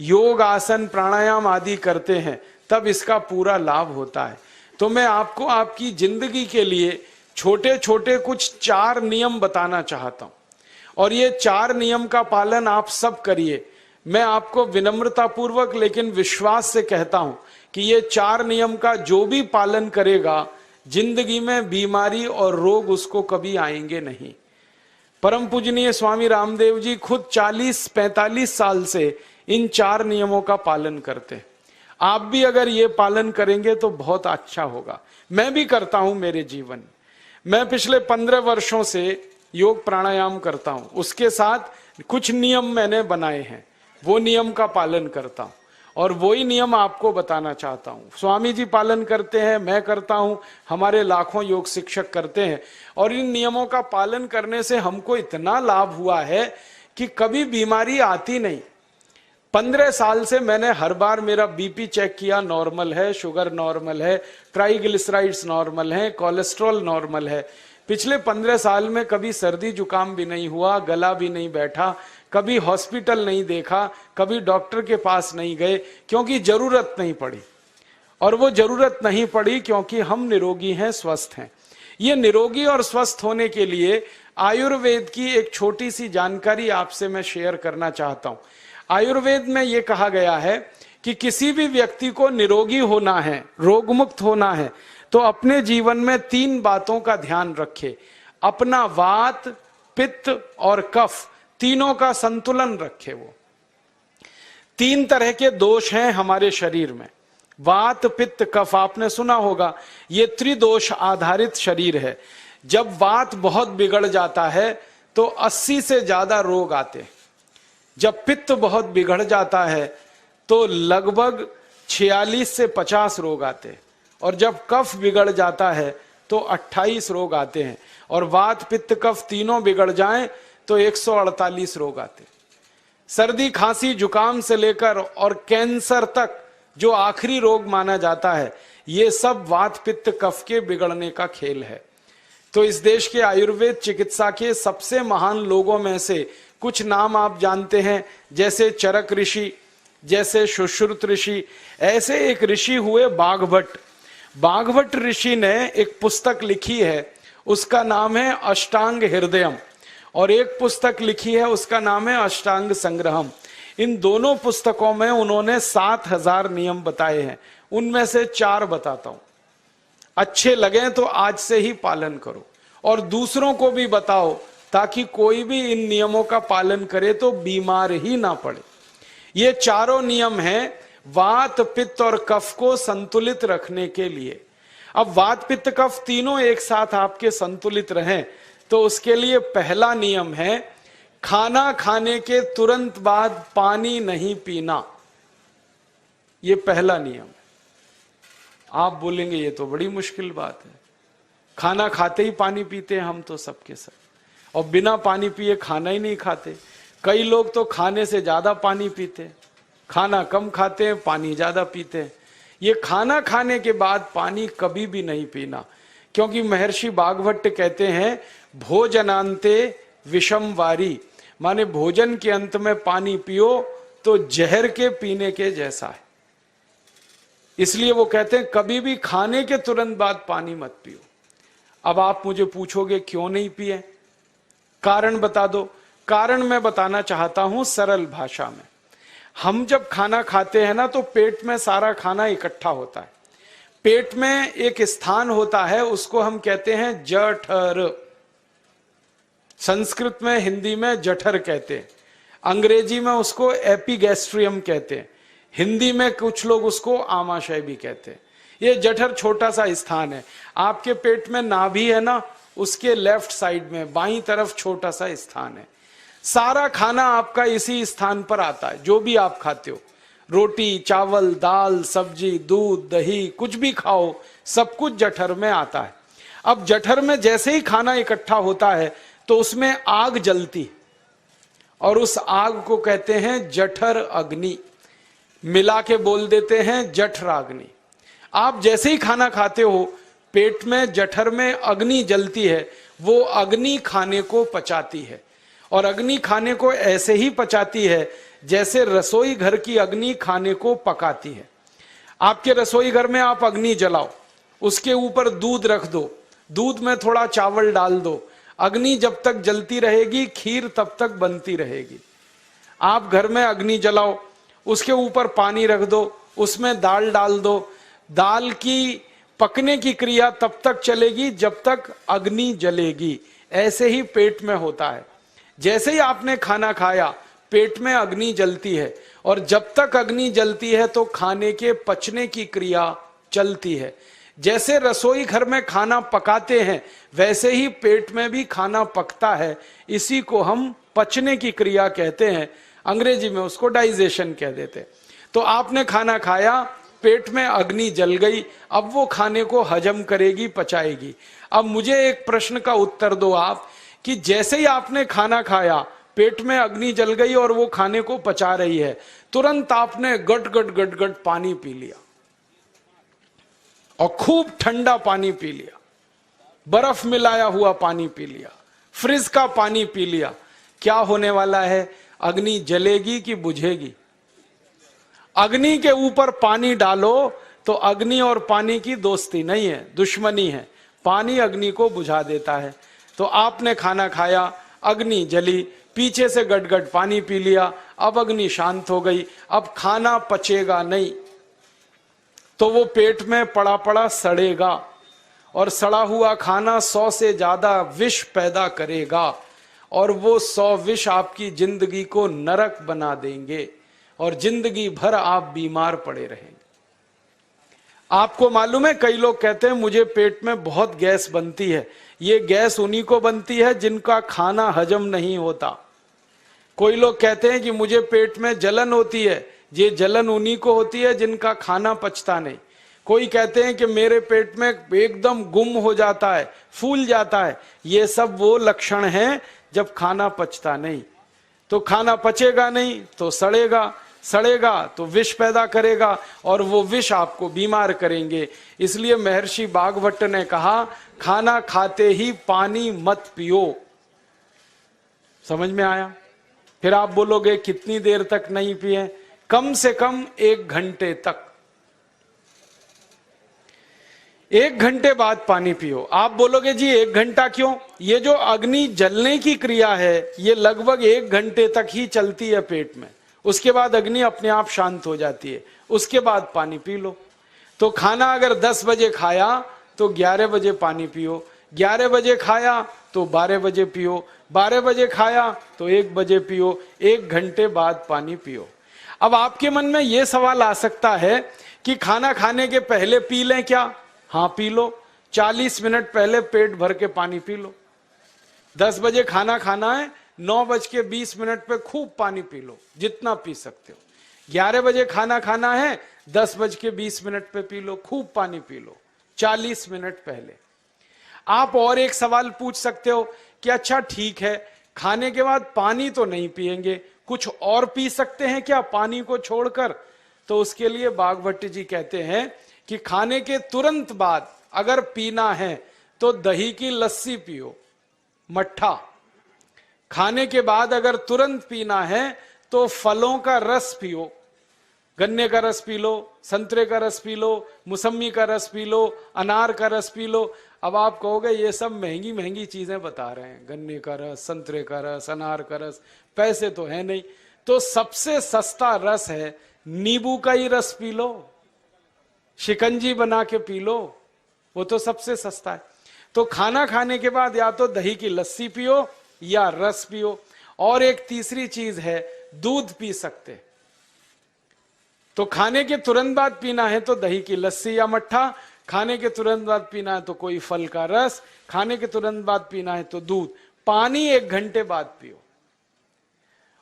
योग आसन प्राणायाम आदि करते हैं, तब इसका पूरा लाभ होता है। तो मैं आपको आपकी जिंदगी के लिए छोटे छोटे कुछ 4 नियम बताना चाहता हूं, और ये 4 नियम का पालन आप सब करिए। मैं आपको विनम्रता पूर्वक लेकिन विश्वास से कहता हूं कि ये 4 नियम का जो भी पालन करेगा, जिंदगी में बीमारी और रोग उसको कभी आएंगे नहीं। परम पूजनीय स्वामी रामदेव जी खुद 40-45 साल से इन 4 नियमों का पालन करते हैं। आप भी अगर ये पालन करेंगे तो बहुत अच्छा होगा। मैं भी करता हूं मेरे जीवन में। मैं पिछले 15 वर्षों से योग प्राणायाम करता हूं, उसके साथ कुछ नियम मैंने बनाए हैं, वो नियम का पालन करता हूं, और वही नियम आपको बताना चाहता हूं। स्वामी जी पालन करते हैं, मैं करता हूं, हमारे लाखों योग शिक्षक करते हैं, और इन नियमों का पालन करने से हमको इतना लाभ हुआ है कि कभी बीमारी आती नहीं। 15 साल से मैंने हर बार मेरा बीपी चेक किया, नॉर्मल है, शुगर नॉर्मल है, ट्राइग्लिसराइड्स नॉर्मल है, कोलेस्ट्रॉल नॉर्मल है। पिछले 15 साल में कभी सर्दी जुकाम भी नहीं हुआ, गला भी नहीं बैठा, कभी हॉस्पिटल नहीं देखा, कभी डॉक्टर के पास नहीं गए, क्योंकि जरूरत नहीं पड़ी। और वो जरूरत नहीं पड़ी क्योंकि हम निरोगी हैं, स्वस्थ हैं। ये निरोगी और स्वस्थ होने के लिए आयुर्वेद की एक छोटी सी जानकारी आपसे मैं शेयर करना चाहता हूं। आयुर्वेद में ये कहा गया है कि किसी भी व्यक्ति को निरोगी होना है, रोग मुक्त होना है, तो अपने जीवन में 3 बातों का ध्यान रखे। अपना वात, पित्त और कफ, तीनों का संतुलन रखे। वो 3 तरह के दोष हैं हमारे शरीर में, वात, पित्त, कफ। आपने सुना होगा, ये त्रिदोष आधारित शरीर है। जब वात बहुत बिगड़ जाता है तो 80 से ज्यादा रोग आते हैं। जब पित्त बहुत बिगड़ जाता है तो लगभग 46 से 50 रोग आते हैं, और जब कफ बिगड़ जाता है तो 28 रोग आते हैं, और वात, पित्त, कफ तीनों बिगड़ जाएं तो 148 रोग आते हैं। सर्दी, खांसी, जुकाम से लेकर और कैंसर तक जो आखिरी रोग माना जाता है, ये सब वात, पित्त, कफ के बिगड़ने का खेल है। तो इस देश के आयुर्वेद चिकित्सा के सबसे महान लोगों में से कुछ नाम आप जानते हैं, जैसे चरक ऋषि, जैसे सुश्रुत ऋषि। ऐसे एक ऋषि हुए बाघभट्ट। बाघभट्ट ऋषि ने एक पुस्तक लिखी है, उसका नाम है अष्टांग हृदयम, और एक पुस्तक लिखी है, उसका नाम है अष्टांग संग्रहम। इन दोनों पुस्तकों में उन्होंने 7000 नियम बताए हैं। उनमें से 4 बताता हूं, अच्छे लगे तो आज से ही पालन करो, और दूसरों को भी बताओ, ताकि कोई भी इन नियमों का पालन करे तो बीमार ही ना पड़े। ये चारों नियम हैं वात, पित्त और कफ को संतुलित रखने के लिए। अब वात, पित्त, कफ तीनों एक साथ आपके संतुलित रहें, तो उसके लिए पहला नियम है खाना खाने के तुरंत बाद पानी नहीं पीना। ये पहला नियम है। आप बोलेंगे ये तो बड़ी मुश्किल बात है, खाना खाते ही पानी पीते हैं हम तो सबके सब, और बिना पानी पिए खाना ही नहीं खाते। कई लोग तो खाने से ज्यादा पानी पीते, खाना कम खाते हैं, पानी ज्यादा पीते हैं। ये खाना खाने के बाद पानी कभी भी नहीं पीना, क्योंकि महर्षि बाघभट्ट कहते हैं भोजनांते विषम वारी, माने भोजन के अंत में पानी पियो तो जहर के पीने के जैसा है। इसलिए वो कहते हैं कभी भी खाने के तुरंत बाद पानी मत पियो। अब आप मुझे पूछोगे क्यों नहीं पिए, कारण बता दो। कारण मैं बताना चाहता हूं सरल भाषा में। हम जब खाना खाते हैं ना, तो पेट में सारा खाना इकट्ठा होता है। पेट में एक स्थान होता है, उसको हम कहते हैं जठर। संस्कृत में, हिंदी में जठर कहते हैं, अंग्रेजी में उसको एपिगैस्ट्रियम कहते हैं, हिंदी में कुछ लोग उसको आमाशय भी कहते हैं। ये जठर छोटा सा स्थान है। आपके पेट में नाभि है ना, उसके लेफ्ट साइड में बाईं तरफ छोटा सा स्थान है। सारा खाना आपका इसी स्थान पर आता है। जो भी आप खाते हो, रोटी, चावल, दाल, सब्जी, दूध, दही, कुछ भी खाओ, सब कुछ जठर में आता है। अब जठर में जैसे ही खाना इकट्ठा होता है तो उसमें आग जलती, और उस आग को कहते हैं जठर अग्नि। मिला के बोल देते हैं जठराग्नि। आप जैसे ही खाना खाते हो, पेट में, जठर में अग्नि जलती है, वो अग्नि खाने को पचाती है, और अग्नि खाने को ऐसे ही पचाती है जैसे रसोई घर की अग्नि खाने को पकाती है। आपके रसोई घर में आप अग्नि जलाओ, उसके ऊपर दूध रख दो, दूध में थोड़ा चावल डाल दो, अग्नि जब तक जलती रहेगी खीर तब तक बनती रहेगी। आप घर में अग्नि जलाओ, उसके ऊपर पानी रख दो, उसमें दाल डाल दो, दाल की पकने की क्रिया तब तक चलेगी जब तक अग्नि जलेगी। ऐसे ही पेट में होता है, जैसे ही आपने खाना खाया पेट में अग्नि जलती है, और जब तक अग्नि जलती है तो खाने के पचने की क्रिया चलती है। जैसे रसोई घर में खाना पकाते हैं वैसे ही पेट में भी खाना पकता है, इसी को हम पचने की क्रिया कहते हैं, अंग्रेजी में उसको डाइजेशन कह देते हैं। तो आपने खाना खाया, पेट में अग्नि जल गई, अब वो खाने को हजम करेगी, पचाएगी। अब मुझे एक प्रश्न का उत्तर दो आप, कि जैसे ही आपने खाना खाया पेट में अग्नि जल गई और वो खाने को पचा रही है, तुरंत आपने गट गट गट गट पानी पी लिया और खूब ठंडा पानी पी लिया, बर्फ मिलाया हुआ पानी पी लिया, फ्रिज का पानी पी लिया। क्या होने वाला है? अग्नि जलेगी कि बुझेगी? अग्नि के ऊपर पानी डालो तो अग्नि और पानी की दोस्ती नहीं है, दुश्मनी है। पानी अग्नि को बुझा देता है। तो आपने खाना खाया, अग्नि जली, पीछे से गटगट पानी पी लिया, अब अग्नि शांत हो गई, अब खाना पचेगा नहीं, तो वो पेट में पड़ा पड़ा सड़ेगा, और सड़ा हुआ खाना 100 से ज्यादा विष पैदा करेगा, और वो 100 विष आपकी जिंदगी को नरक बना देंगे और जिंदगी भर आप बीमार पड़े रहेंगे। आपको मालूम है, कई लोग कहते हैं मुझे पेट में बहुत गैस बनती है। ये गैस उन्हीं को बनती है जिनका खाना हजम नहीं होता। कोई लोग कहते हैं कि मुझे पेट में जलन होती है, ये जलन उन्हीं को होती है जिनका खाना पचता नहीं। कोई कहते हैं कि मेरे पेट में एकदम गुम हो जाता है, फूल जाता है, ये सब वो लक्षण हैं जब खाना पचता नहीं। तो खाना पचेगा नहीं तो सड़ेगा, सड़ेगा तो विष पैदा करेगा, और वो विष आपको बीमार करेंगे। इसलिए महर्षि भागवत ने कहा, खाना खाते ही पानी मत पियो। समझ में आया? फिर आप बोलोगे कितनी देर तक नहीं पिए? कम से कम 1 घंटे तक। 1 घंटे बाद पानी पियो। आप बोलोगे जी 1 घंटा क्यों? ये जो अग्नि जलने की क्रिया है ये लगभग 1 घंटे तक ही चलती है पेट में, उसके बाद अग्नि अपने आप शांत हो जाती है, उसके बाद पानी पी लो। तो खाना अगर 10 बजे खाया तो 11 बजे पानी पियो, 11 बजे खाया तो 12 बजे पियो, 12 बजे खाया तो 1 बजे पियो, 1 घंटे बाद पानी पियो। अब आपके मन में यह सवाल आ सकता है कि खाना खाने के पहले पी लें क्या? हाँ पी लो, 40 मिनट पहले पेट भर के पानी पी लो। 10 बजे खाना खाना है, 9:20 पे खूब पानी पी लो, जितना पी सकते हो। 11 बजे खाना खाना है, 10:20 पे पी लो, खूब पानी पी लो, 40 मिनट पहले। आप और एक सवाल पूछ सकते हो कि अच्छा ठीक है, खाने के बाद पानी तो नहीं पिएंगे, कुछ और पी सकते हैं क्या पानी को छोड़कर? तो उसके लिए भागवत जी कहते हैं कि खाने के तुरंत बाद अगर पीना है तो दही की लस्सी पियो, मट्ठा। खाने के बाद अगर तुरंत पीना है तो फलों का रस पियो, गन्ने का रस पी लो, संतरे का रस पी लो, मौसमी का रस पी लो, अनार का रस पी लो। अब आप कहोगे ये सब महंगी महंगी चीजें बता रहे हैं, गन्ने का रस, संतरे का रस, अनार का रस, पैसे तो है नहीं। तो सबसे सस्ता रस है नींबू का ही रस पी लो, शिकंजी बना के पी लो, वो तो सबसे सस्ता है। तो खाना खाने के बाद या तो दही की लस्सी पियो या रस पियो। और एक तीसरी चीज है, दूध पी सकते। तो खाने के तुरंत बाद पीना है तो दही की लस्सी या मट्ठा, खाने के तुरंत बाद पीना है तो कोई फल का रस, खाने के तुरंत बाद पीना है तो दूध। पानी 1 घंटे बाद पियो।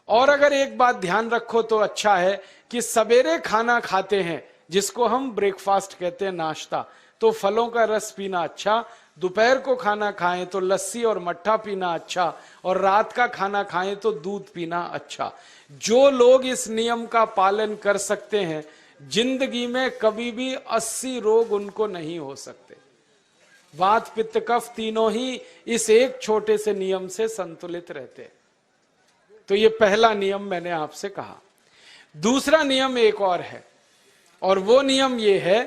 और अगर एक बात ध्यान रखो तो अच्छा है कि सवेरे खाना खाते हैं जिसको हम ब्रेकफास्ट कहते हैं, नाश्ता, तो फलों का रस पीना अच्छा, दोपहर को खाना खाएं तो लस्सी और मट्ठा पीना अच्छा, और रात का खाना खाएं तो दूध पीना अच्छा। जो लोग इस नियम का पालन कर सकते हैं जिंदगी में कभी भी 80 रोग उनको नहीं हो सकते। वात पित्त कफ तीनों ही इस एक छोटे से नियम से संतुलित रहते हैं। तो ये पहला नियम मैंने आपसे कहा। दूसरा नियम एक और है, और वो नियम ये है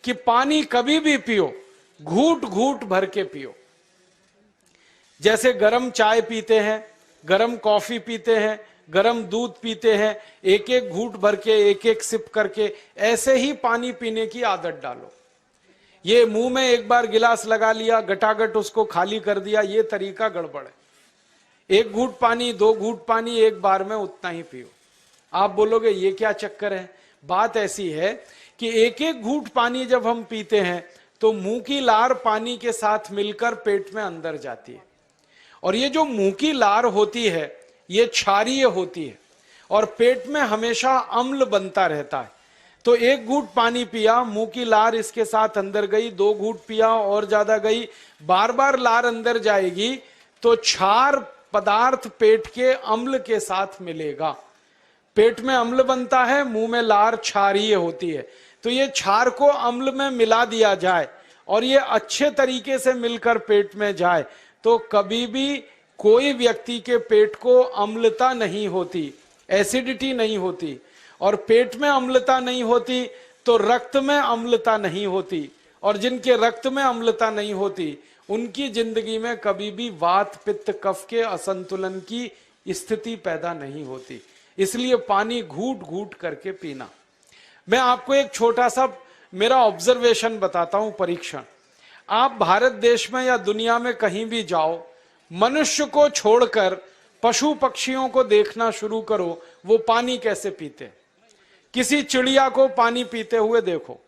कि पानी कभी भी पियो, घूट घूट भर के पियो। जैसे गरम चाय पीते हैं, गरम कॉफी पीते हैं, गरम दूध पीते हैं, एक एक घूट भर के, एक एक सिप करके, ऐसे ही पानी पीने की आदत डालो। ये मुंह में एक बार गिलास लगा लिया, गटागट उसको खाली कर दिया, ये तरीका गड़बड़ है। एक घूट पानी, दो घूट पानी एक बार में उतना ही पियो। आप बोलोगे ये क्या चक्कर है? बात ऐसी है कि एक एक घूट पानी जब हम पीते हैं तो मुंह की लार पानी के साथ मिलकर पेट में अंदर जाती है, और ये जो मुंह की लार होती है ये क्षारीय होती है, और पेट में हमेशा अम्ल बनता रहता है। तो एक घूट पानी पिया, मुंह की लार इसके साथ अंदर गई, दो घूट पिया और ज्यादा गई, बार बार लार अंदर जाएगी तो क्षार पदार्थ पेट के अम्ल के साथ मिलेगा। पेट में अम्ल बनता है, मुंह में लार क्षारीय होती है। तो ये क्षार को अम्ल में मिला दिया जाए और ये अच्छे तरीके से मिलकर पेट में जाए तो कभी भी कोई व्यक्ति के पेट को अम्लता नहीं होती, एसिडिटी नहीं होती। और पेट में अम्लता नहीं होती तो रक्त में अम्लता नहीं होती, और जिनके रक्त में अम्लता नहीं होती उनकी जिंदगी में कभी भी वात पित्त कफ के असंतुलन की स्थिति पैदा नहीं होती। इसलिए पानी घूट घूट करके पीना। मैं आपको एक छोटा सा मेरा ऑब्जर्वेशन बताता हूं, परीक्षण। आप भारत देश में या दुनिया में कहीं भी जाओ, मनुष्य को छोड़कर पशु पक्षियों को देखना शुरू करो, वो पानी कैसे पीते। किसी चिड़िया को पानी पीते हुए देखो,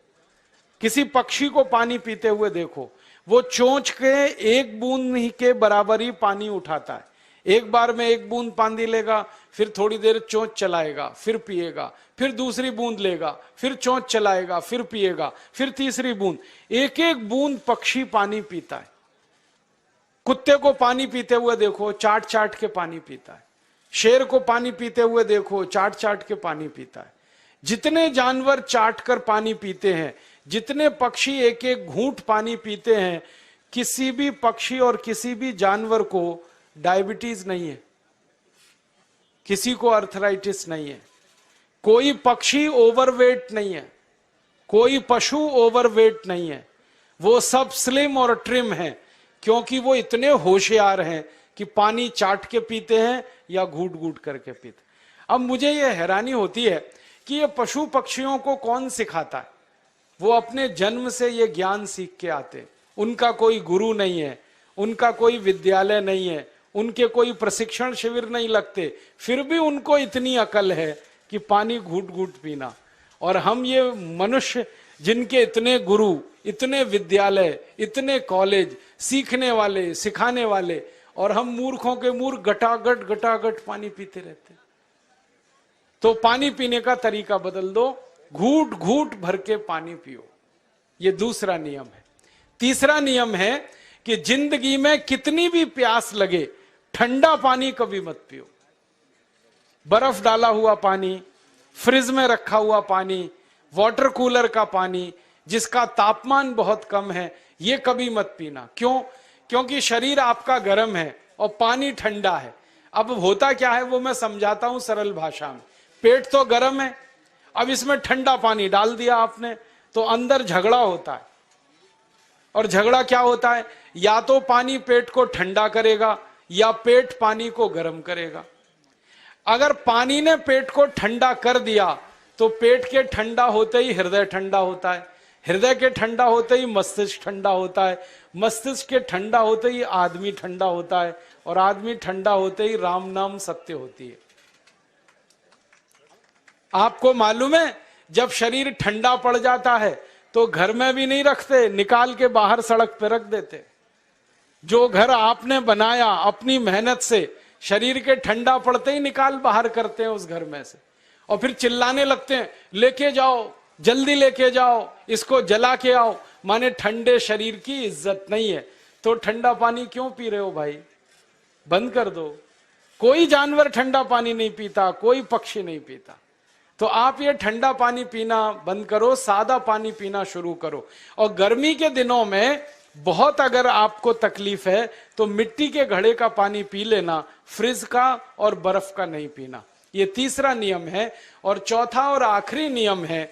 किसी पक्षी को पानी पीते हुए देखो, वो चोंच के एक बूंद ही के बराबर ही पानी उठाता है। एक बार में एक बूंद पानी लेगा, फिर थोड़ी देर चोंच चलाएगा, फिर पिएगा, फिर दूसरी बूंद लेगा, फिर चोंच चलाएगा, फिर पिएगा, फिर तीसरी बूंद। एक एक बूंद पक्षी पानी पीता है। कुत्ते को पानी पीते हुए देखो, चाट चाट के पानी पीता है। शेर को पानी पीते हुए देखो, चाट चाट के पानी पीता है। जितने जानवर चाट कर पानी पीते हैं, जितने पक्षी एक एक घूंट पानी पीते हैं, किसी भी पक्षी और किसी भी जानवर को डायबिटीज नहीं है, किसी को अर्थराइटिस नहीं है, कोई पक्षी ओवरवेट नहीं है, कोई पशु ओवरवेट नहीं है। वो सब स्लिम और ट्रिम हैं, क्योंकि वो इतने होशियार हैं कि पानी चाट के पीते हैं या घूट घूट करके पीते। अब मुझे ये हैरानी होती है कि ये पशु पक्षियों को कौन सिखाता है? वो अपने जन्म से ये ज्ञान सीख के आते हैं। उनका कोई गुरु नहीं है, उनका कोई विद्यालय नहीं है, उनके कोई प्रशिक्षण शिविर नहीं लगते, फिर भी उनको इतनी अकल है कि पानी घूट घूट पीना। और हम ये मनुष्य जिनके इतने गुरु, इतने विद्यालय, इतने कॉलेज, सीखने वाले, सिखाने वाले, और हम मूर्खों के मूर्ख गटागट गटागट पानी पीते रहते। तो पानी पीने का तरीका बदल दो, घूट घूट भर के पानी पियो। ये दूसरा नियम है। तीसरा नियम है कि जिंदगी में कितनी भी प्यास लगे, ठंडा पानी कभी मत पियो। बर्फ डाला हुआ पानी, फ्रिज में रखा हुआ पानी, वाटर कूलर का पानी जिसका तापमान बहुत कम है, ये कभी मत पीना। क्यों? क्योंकि शरीर आपका गर्म है और पानी ठंडा है। अब होता क्या है वो मैं समझाता हूं सरल भाषा में। पेट तो गर्म है, अब इसमें ठंडा पानी डाल दिया आपने तो अंदर झगड़ा होता है। और झगड़ा क्या होता है? या तो पानी पेट को ठंडा करेगा या पेट पानी को गर्म करेगा। अगर पानी ने पेट को ठंडा कर दिया तो पेट के ठंडा होते ही हृदय ठंडा होता है, हृदय के ठंडा होते ही मस्तिष्क ठंडा होता है, मस्तिष्क के ठंडा होते ही आदमी ठंडा होता है, और आदमी ठंडा होते ही राम नाम सत्य होती है। आपको मालूम है जब शरीर ठंडा पड़ जाता है तो घर में भी नहीं रखते, निकाल के बाहर सड़क पे रख देते। जो घर आपने बनाया अपनी मेहनत से, शरीर के ठंडा पड़ते ही निकाल बाहर करते हैं उस घर में से, और फिर चिल्लाने लगते हैं लेके जाओ, जल्दी लेके जाओ, इसको जला के आओ। माने ठंडे शरीर की इज्जत नहीं है। तो ठंडा पानी क्यों पी रहे हो भाई? बंद कर दो। कोई जानवर ठंडा पानी नहीं पीता, कोई पक्षी नहीं पीता। तो आप ये ठंडा पानी पीना बंद करो, सादा पानी पीना शुरू करो। और गर्मी के दिनों में बहुत अगर आपको तकलीफ है तो मिट्टी के घड़े का पानी पी लेना, फ्रिज का और बर्फ का नहीं पीना। ये तीसरा नियम है। और चौथा और आखिरी नियम है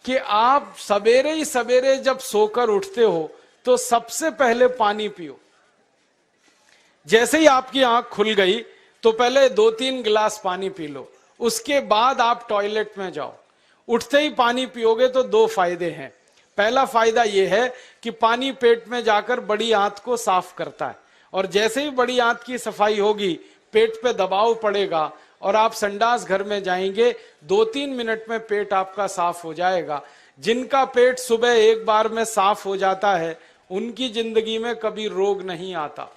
कि आप सवेरे ही सवेरे जब सोकर उठते हो तो सबसे पहले पानी पियो। जैसे ही आपकी आंख खुल गई तो पहले 2-3 गिलास पानी पी लो, उसके बाद आप टॉयलेट में जाओ। उठते ही पानी पियोगे तो 2 फायदे हैं। पहला फायदा यह है कि पानी पेट में जाकर बड़ी आंत को साफ करता है, और जैसे ही बड़ी आंत की सफाई होगी पेट पे दबाव पड़ेगा और आप संडास घर में जाएंगे, 2-3 मिनट में पेट आपका साफ हो जाएगा। जिनका पेट सुबह एक बार में साफ हो जाता है उनकी जिंदगी में कभी रोग नहीं आता।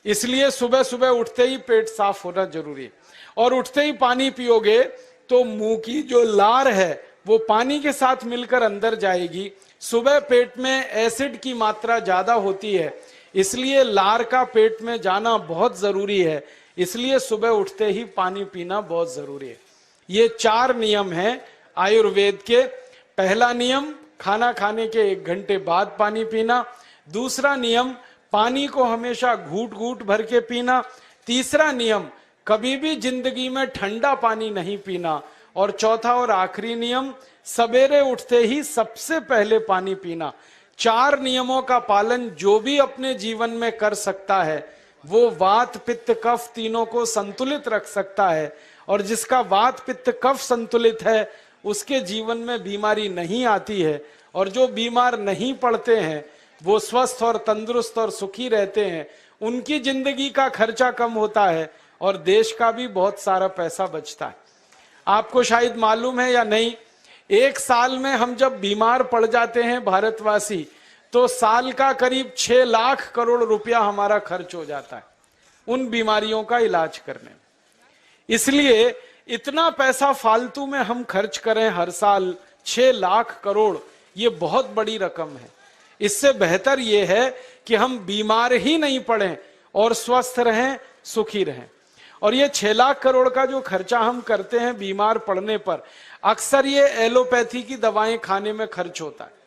इसलिए सुबह सुबह उठते ही पेट साफ होना जरूरी है। और उठते ही पानी पियोगे तो मुंह की जो लार है वो पानी के साथ मिलकर अंदर जाएगी। सुबह पेट में एसिड की मात्रा ज्यादा होती है, इसलिए लार का पेट में जाना बहुत जरूरी है। इसलिए सुबह उठते ही पानी पीना बहुत जरूरी है। ये 4 नियम हैं आयुर्वेद के। पहला नियम, खाना खाने के 1 घंटे बाद पानी पीना। दूसरा नियम, पानी को हमेशा घूट घूट भर के पीना। तीसरा नियम, कभी भी जिंदगी में ठंडा पानी नहीं पीना। और चौथा और आखिरी नियम, सवेरे उठते ही सबसे पहले पानी पीना। 4 नियमों का पालन जो भी अपने जीवन में कर सकता है वो वात पित्त कफ तीनों को संतुलित रख सकता है। और जिसका वात पित्त कफ संतुलित है उसके जीवन में बीमारी नहीं आती है। और जो बीमार नहीं पड़ते हैं वो स्वस्थ और तंदुरुस्त और सुखी रहते हैं। उनकी जिंदगी का खर्चा कम होता है और देश का भी बहुत सारा पैसा बचता है। आपको शायद मालूम है या नहीं, 1 साल में हम जब बीमार पड़ जाते हैं भारतवासी, तो साल का करीब 6 लाख करोड़ रुपया हमारा खर्च हो जाता है उन बीमारियों का इलाज करने में। इसलिए इतना पैसा फालतू में हम खर्च करें हर साल 6 लाख करोड़, ये बहुत बड़ी रकम है। इससे बेहतर ये है कि हम बीमार ही नहीं पड़ें और स्वस्थ रहें, सुखी रहें। और ये 6 लाख करोड़ का जो खर्चा हम करते हैं बीमार पड़ने पर, अक्सर ये एलोपैथी की दवाएं खाने में खर्च होता है।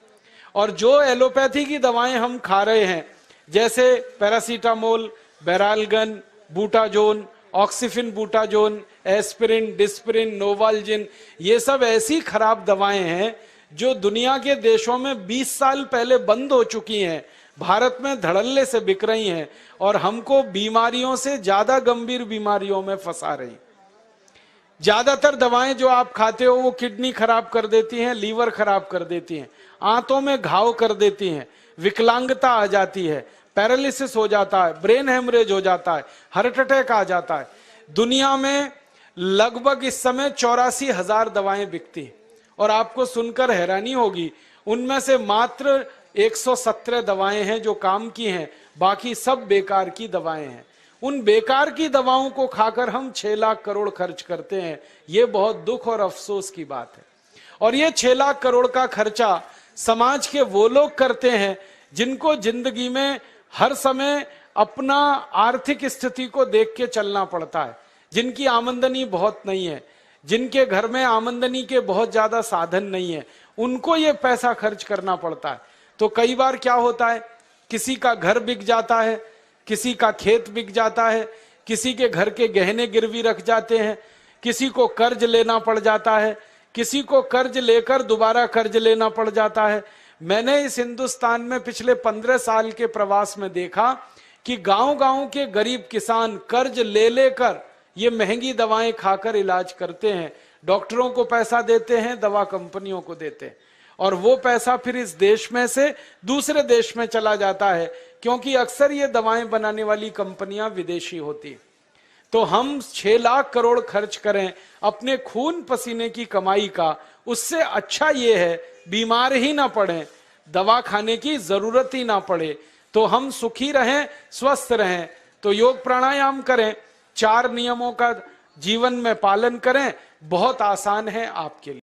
और जो एलोपैथी की दवाएं हम खा रहे हैं, जैसे paracetamol, Baralgan, butazone, oxyphenbutazone, aspirin, Disprin, Novalgin, ये सब ऐसी खराब दवाएं हैं जो दुनिया के देशों में 20 साल पहले बंद हो चुकी हैं, भारत में धड़ल्ले से बिक रही हैं और हमको बीमारियों से ज्यादा गंभीर बीमारियों में फंसा रही। ज्यादातर दवाएं जो आप खाते हो वो किडनी खराब कर देती हैं, लीवर खराब कर देती हैं, आंतों में घाव कर देती हैं, विकलांगता आ जाती है, पैरालिसिस हो जाता है, ब्रेन हेमरेज हो जाता है, हार्ट अटैक आ जाता है। दुनिया में लगभग इस समय 84,000 दवाएं बिकती हैं और आपको सुनकर हैरानी होगी, उनमें से मात्र 117 दवाएं हैं जो काम की हैं, बाकी सब बेकार की दवाएं हैं। उन बेकार की दवाओं को खाकर हम 6 लाख करोड़ खर्च करते हैं। ये बहुत दुख और अफसोस की बात है। और ये 6 लाख करोड़ का खर्चा समाज के वो लोग करते हैं जिनको जिंदगी में हर समय अपना आर्थिक स्थिति को देख के चलना पड़ता है, जिनकी आमदनी बहुत नहीं है, जिनके घर में आमदनी के बहुत ज्यादा साधन नहीं है, उनको ये पैसा खर्च करना पड़ता है। तो कई बार क्या होता है, किसी का घर बिक जाता है, किसी का खेत बिक जाता है, किसी के घर के गहने गिरवी रख जाते हैं, किसी को कर्ज लेना पड़ जाता है, किसी को कर्ज लेकर दोबारा कर्ज लेना पड़ जाता है। मैंने इस हिंदुस्तान में पिछले 15 साल के प्रवास में देखा कि गांव-गांव के गरीब किसान कर्ज ले लेकर ये महंगी दवाएं खाकर इलाज करते हैं, डॉक्टरों को पैसा देते हैं, दवा कंपनियों को देते हैं, और वो पैसा फिर इस देश में से दूसरे देश में चला जाता है, क्योंकि अक्सर ये दवाएं बनाने वाली कंपनियां विदेशी होती हैं। तो हम 6 लाख करोड़ खर्च करें अपने खून पसीने की कमाई का, उससे अच्छा ये है बीमार ही ना पड़े, दवा खाने की जरूरत ही ना पड़े, तो हम सुखी रहें, स्वस्थ रहें। तो योग प्राणायाम करें, 4 नियमों का जीवन में पालन करें, बहुत आसान है आपके लिए।